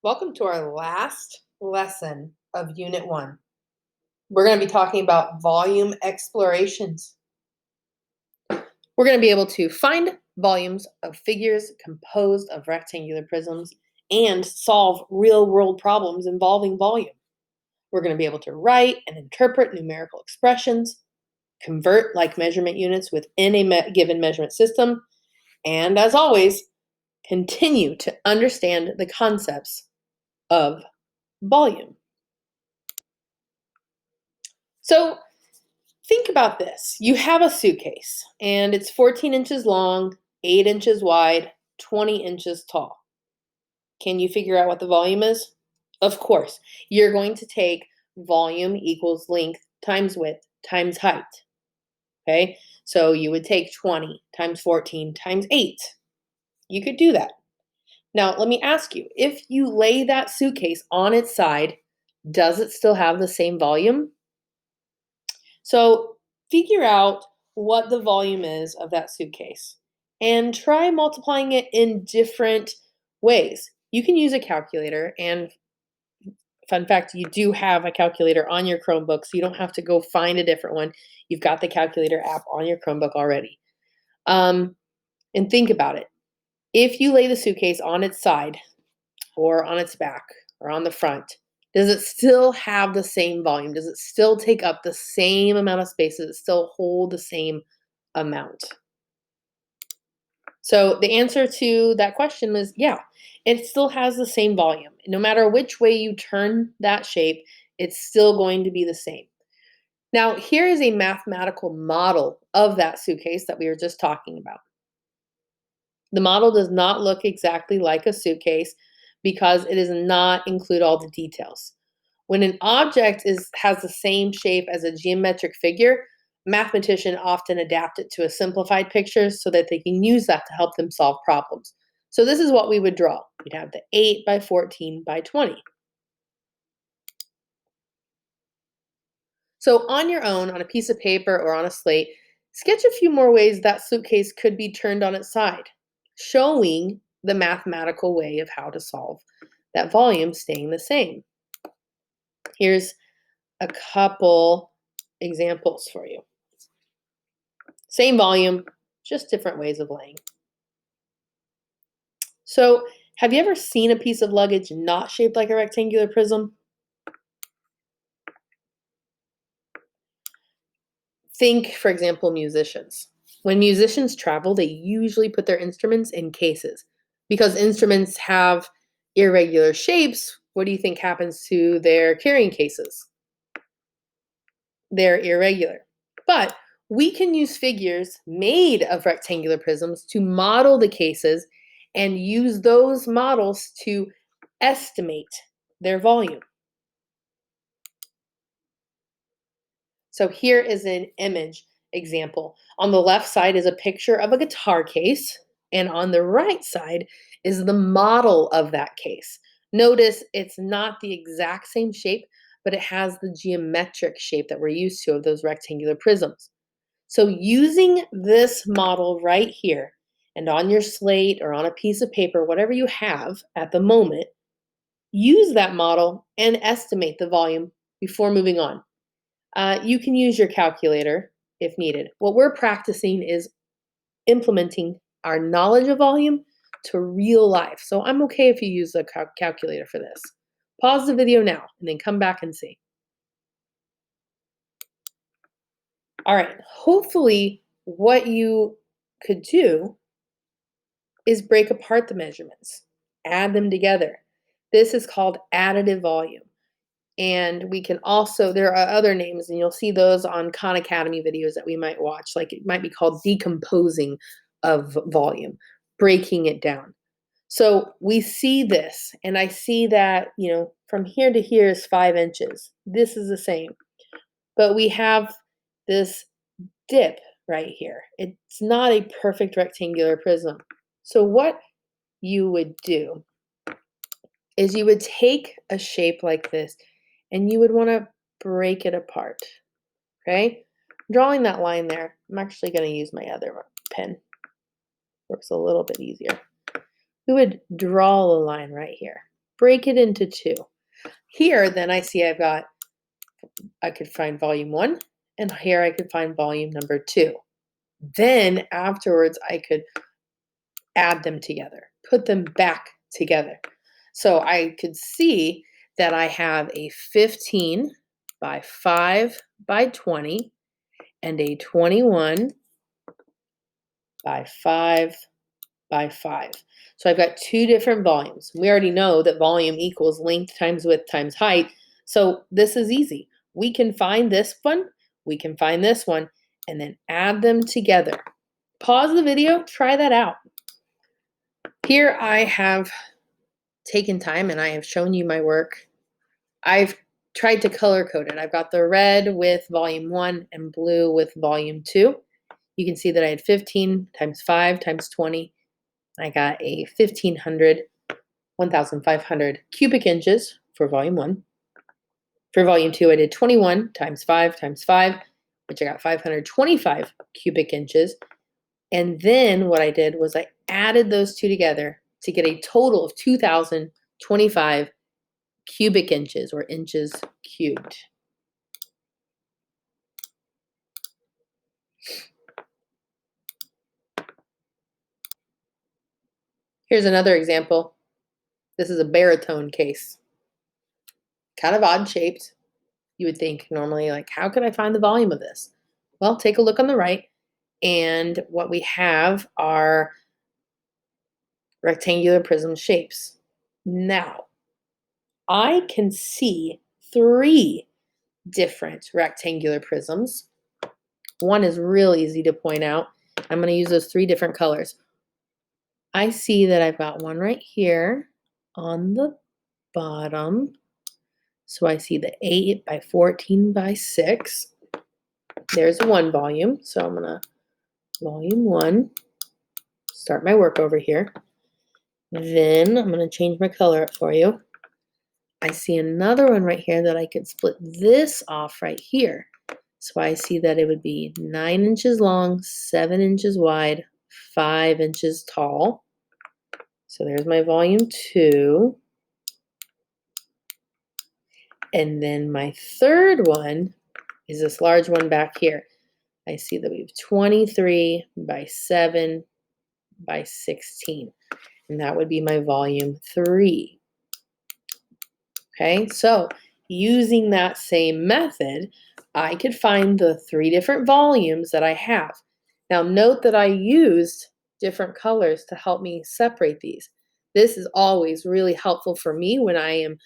Welcome to our last lesson of Unit 1. We're going to be talking about volume explorations. We're going to be able to find volumes of figures composed of rectangular prisms and solve real-world problems involving volume. We're going to be able to write and interpret numerical expressions, convert like measurement units within a given measurement system, and as always, continue to understand the concepts of volume. So think about this. You have a suitcase and it's 14 inches long, 8 inches wide, 20 inches tall. Can you figure out what the volume is? Of course, you're going to take volume equals length times width times height. Okay, so you would take 20 times 14 times 8. You could do that. Now, let me ask you, if you lay that suitcase on its side, does it still have the same volume? So figure out what the volume is of that suitcase and try multiplying it in different ways. You can use a calculator, and fun fact, you do have a calculator on your Chromebook, so you don't have to go find a different one. You've got the calculator app on your Chromebook already. And think about it. If you lay the suitcase on its side or on its back or on the front, does it still have the same volume? Does it still take up the same amount of space? Does it still hold the same amount? So the answer to that question is yeah, it still has the same volume. No matter which way you turn that shape, it's still going to be the same. Now, here is a mathematical model of that suitcase that we were just talking about. The model does not look exactly like a suitcase because it does not include all the details. When an object has the same shape as a geometric figure, mathematicians often adapt it to a simplified picture so that they can use that to help them solve problems. So this is what we would draw. We'd have the 8 by 14 by 20. So on your own, on a piece of paper or on a slate, sketch a few more ways that suitcase could be turned on its side, showing the mathematical way of how to solve that volume staying the same. Here's a couple examples for you. Same volume, just different ways of laying. So, have you ever seen a piece of luggage not shaped like a rectangular prism? Think, for example, musicians. When musicians travel, they usually put their instruments in cases. Because instruments have irregular shapes, what do you think happens to their carrying cases? They're irregular. But we can use figures made of rectangular prisms to model the cases and use those models to estimate their volume. So here is an image example. On the left side is a picture of a guitar case, and on the right side is the model of that case. Notice it's not the exact same shape, but it has the geometric shape that we're used to of those rectangular prisms. So using this model right here and on your slate or on a piece of paper, whatever you have at the moment, use that model and estimate the volume before moving on. You can use your calculator if needed. What we're practicing is implementing our knowledge of volume to real life. So I'm okay if you use a calculator for this. Pause the video now and then come back and see. All right, hopefully what you could do is break apart the measurements, add them together. This is called additive volume. And we can also, there are other names, and you'll see those on Khan Academy videos that we might watch. Like it might be called decomposing of volume, breaking it down. So we see this, and I see that, from here to here is 5 inches. This is the same. But we have this dip right here. It's not a perfect rectangular prism. So what you would do is you would take a shape like this and you would want to break it apart. Okay? Drawing that line there, I'm actually going to use my other pen. Works a little bit easier. We would draw a line right here. break it into two. Here, then I see I could find volume 1, and here I could find volume number 2. Then afterwards, I could add them together, put them back together. So I could see that I have a 15 by 5 by 20 and a 21 by 5 by 5. So I've got two different volumes. We already know that volume equals length times width times height. So this is easy. We can find this one, we can find this one, and then add them together. Pause the video, try that out. Here I have taken time and I have shown you my work. I've tried to color code it. I've got the red with volume 1 and blue with volume 2. You can see that I had 15 times 5 times 20. I got a 1,500 cubic inches for volume 1. For volume 2, I did 21 times 5 times 5, which I got 525 cubic inches. And then what I did was I added those two together to get a total of 2,025 cubic inches, or inches cubed. Here's another example. This is a baritone case. Kind of odd shaped. You would think normally, like, how could I find the volume of this? Well, take a look on the right, and what we have are rectangular prism shapes. Now, I can see 3 different rectangular prisms. One is real easy to point out. I'm going to use those 3 different colors. I see that I've got one right here on the bottom. So I see the 8 by 14 by 6. There's one volume. So I'm going to volume 1, start my work over here. Then I'm going to change my color up for you. I see another one right here that I could split this off right here. So I see that it would be 9 inches long, 7 inches wide, 5 inches tall. So there's my volume 2. And then my third one is this large one back here. I see that we have 23 by 7 by 16. And that would be my volume 3. Okay, so using that same method, I could find the 3 different volumes that I have. Now note that I used different colors to help me separate these. This is always really helpful for me when I am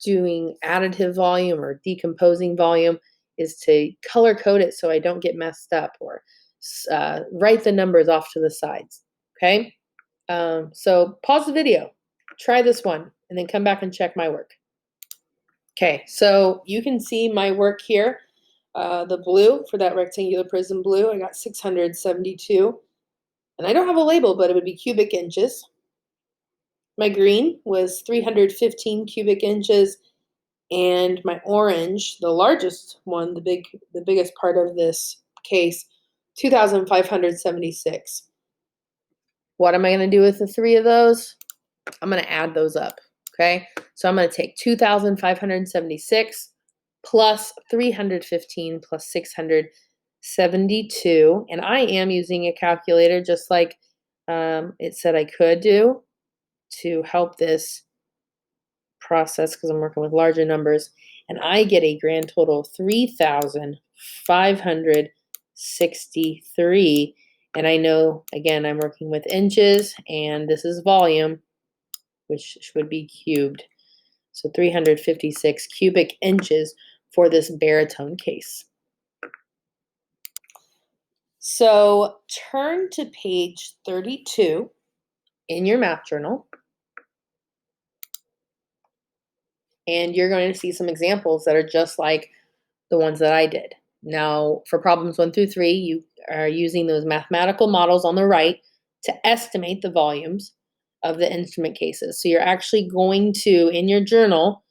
doing additive volume or decomposing volume, is to color code it so I don't get messed up, or write the numbers off to the sides. Okay, so pause the video, try this one, and then come back and check my work. Okay, so you can see my work here. The blue, for that rectangular prism blue, I got 672. And I don't have a label, but it would be cubic inches. My green was 315 cubic inches. And my orange, the largest one, the biggest part of this case, 2,576. What am I going to do with the 3 of those? I'm going to add those up. Okay, so I'm going to take 2,576 plus 315 plus 672, and I am using a calculator just like it said I could do to help this process, because I'm working with larger numbers, and I get a grand total of 3,563. And I know, again, I'm working with inches, and this is volume, which would be cubed. So 356 cubic inches for this baritone case. So turn to page 32 in your math journal, and you're going to see some examples that are just like the ones that I did. Now, for problems 1 through 3, you are using those mathematical models on the right to estimate the volumes of the instrument cases. So you're actually going to, in your journal,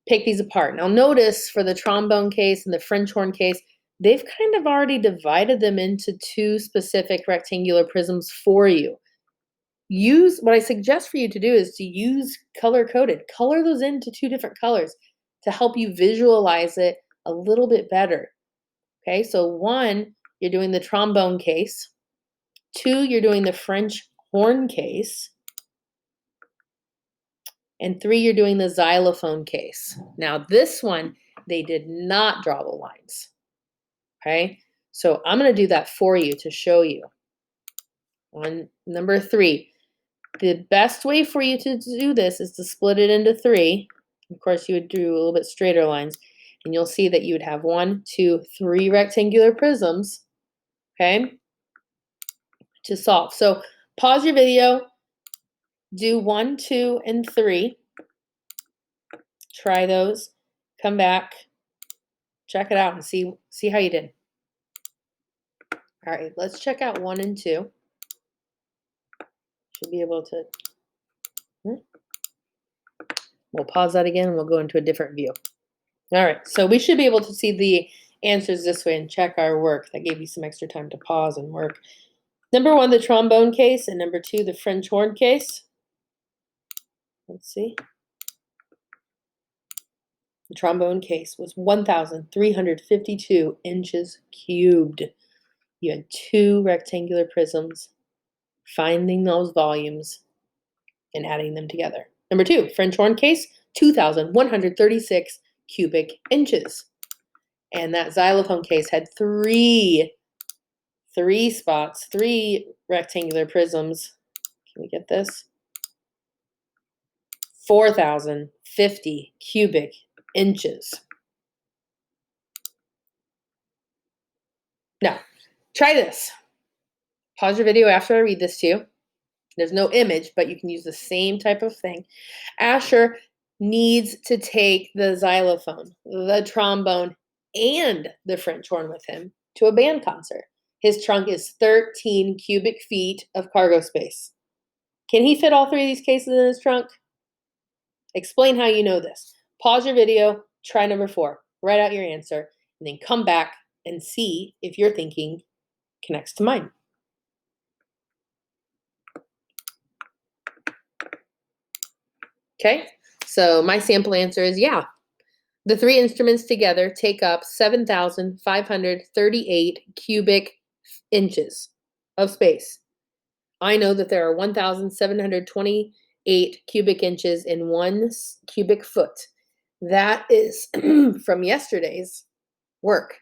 pick these apart. Now notice for the trombone case and the French horn case, they've kind of already divided them into 2 specific rectangular prisms for you. what I suggest for you to do is to use color coded. Color those into 2 different colors to help you visualize it a little bit better. Okay, so 1, you're doing the trombone case. 2, you're doing the French horn case. And 3, you're doing the xylophone case. Now this one, they did not draw the lines. Okay, so I'm going to do that for you to show you. On number 3, the best way for you to do this is to split it into 3. Of course, you would do a little bit straighter lines, and you'll see that you would have 1, 2, 3 rectangular prisms, okay, to solve. So pause your video, do 1, 2, and 3. Try those, come back, check it out, and see how you did. All right, let's check out 1 and 2. Should be able to. We'll pause that again, and we'll go into a different view. All right, so we should be able to see the answers this way and check our work. That gave you some extra time to pause and work. Number 1, the trombone case, and number 2, the French horn case. Let's see. The trombone case was 1,352 inches cubed. You had 2 rectangular prisms, finding those volumes and adding them together. Number 2, French horn case, 2,136 cubic inches. And that xylophone case had 3 spots, 3 rectangular prisms. Can we get this? 4,050 cubic inches. Now, try this. Pause your video after I read this to you. There's no image, but you can use the same type of thing. Asher needs to take the xylophone, the trombone, and the French horn with him to a band concert. His trunk is 13 cubic feet of cargo space. Can he fit all 3 of these cases in his trunk? Explain how you know this. Pause your video, try number 4, write out your answer, and then come back and see if your thinking connects to mine. Okay, so my sample answer is yeah. The 3 instruments together take up 7,538 cubic inches of space. I know that there are 1,728 cubic inches in 1 cubic foot. That is from yesterday's work.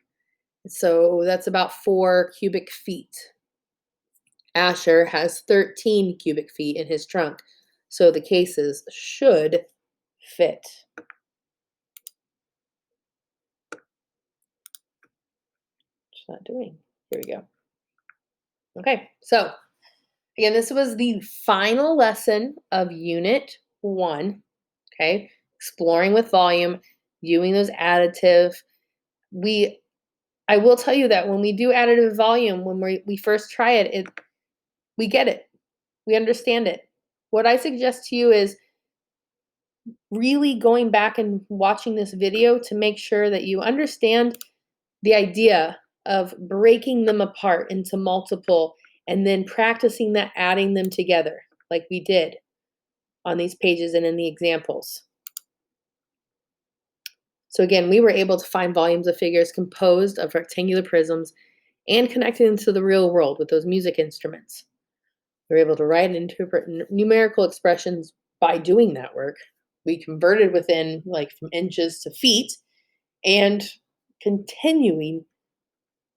So that's about 4 cubic feet. Asher has 13 cubic feet in his trunk. So the cases should fit. It's not doing. Here we go. Okay, so again, this was the final lesson of Unit 1. Okay, exploring with volume, viewing those additive. I will tell you that when we do additive volume, when we first try it, we get it. We understand it. What I suggest to you is really going back and watching this video to make sure that you understand the idea of breaking them apart into multiple and then practicing that, adding them together like we did on these pages and in the examples. So again, we were able to find volumes of figures composed of rectangular prisms and connecting them to the real world with those music instruments. We were able to write and interpret numerical expressions by doing that work. We converted within, like, from inches to feet, and continuing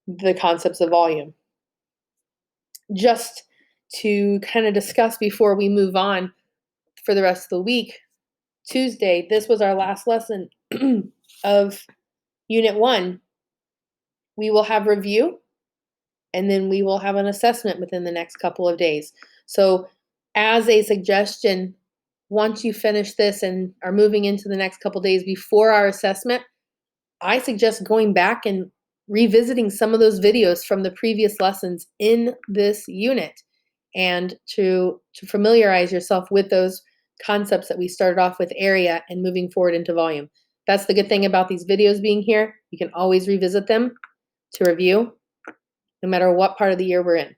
the concepts of volume. Just to kind of discuss before we move on for the rest of the week, Tuesday, this was our last lesson of Unit 1. We will have review, and then we will have an assessment within the next couple of days. So as a suggestion, once you finish this and are moving into the next couple of days before our assessment, I suggest going back and revisiting some of those videos from the previous lessons in this unit and to familiarize yourself with those concepts that we started off with, area, and moving forward into volume. That's the good thing about these videos being here. You can always revisit them to review, no matter what part of the year we're in.